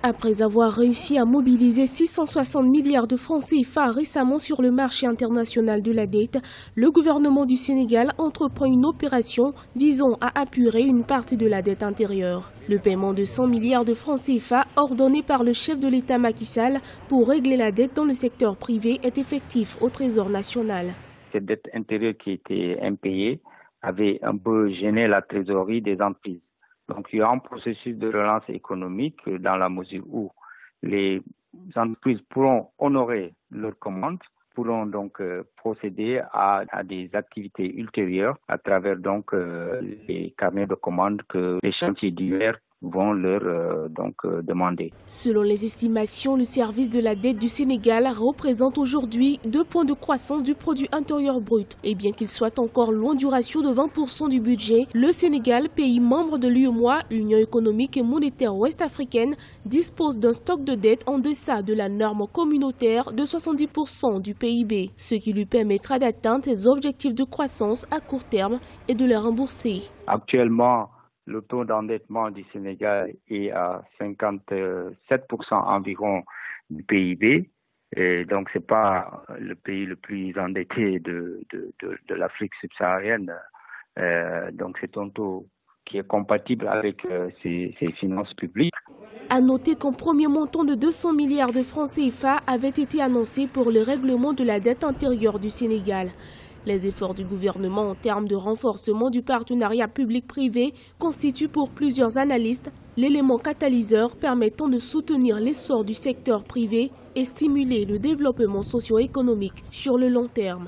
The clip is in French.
Après avoir réussi à mobiliser 660 milliards de francs CFA récemment sur le marché international de la dette, le gouvernement du Sénégal entreprend une opération visant à apurer une partie de la dette intérieure. Le paiement de 100 milliards de francs CFA ordonné par le chef de l'État Macky Sall pour régler la dette dans le secteur privé est effectif au Trésor national. Cette dette intérieure qui était impayée avait un peu gêné la trésorerie des entreprises. Donc, il y a un processus de relance économique dans la mesure où les entreprises pourront honorer leurs commandes, pourront donc procéder à des activités ultérieures à travers donc les carnets de commandes que les chantiers divers vont leur demander. Selon les estimations, le service de la dette du Sénégal représente aujourd'hui 2 points de croissance du produit intérieur brut. Et bien qu'il soit encore loin du ratio de 20% du budget, le Sénégal, pays membre de l'UEMOA, l'Union économique et monétaire ouest-africaine, dispose d'un stock de dette en deçà de la norme communautaire de 70% du PIB, ce qui lui permettra d'atteindre ses objectifs de croissance à court terme et de les rembourser. Actuellement, le taux d'endettement du Sénégal est à 57% environ du PIB. Et donc, ce n'est pas le pays le plus endetté de l'Afrique subsaharienne. Donc, c'est un taux qui est compatible avec ses finances publiques. À noter qu'un premier montant de 200 milliards de francs CFA avait été annoncé pour le règlement de la dette intérieure du Sénégal. Les efforts du gouvernement en termes de renforcement du partenariat public-privé constituent pour plusieurs analystes l'élément catalyseur permettant de soutenir l'essor du secteur privé et stimuler le développement socio-économique sur le long terme.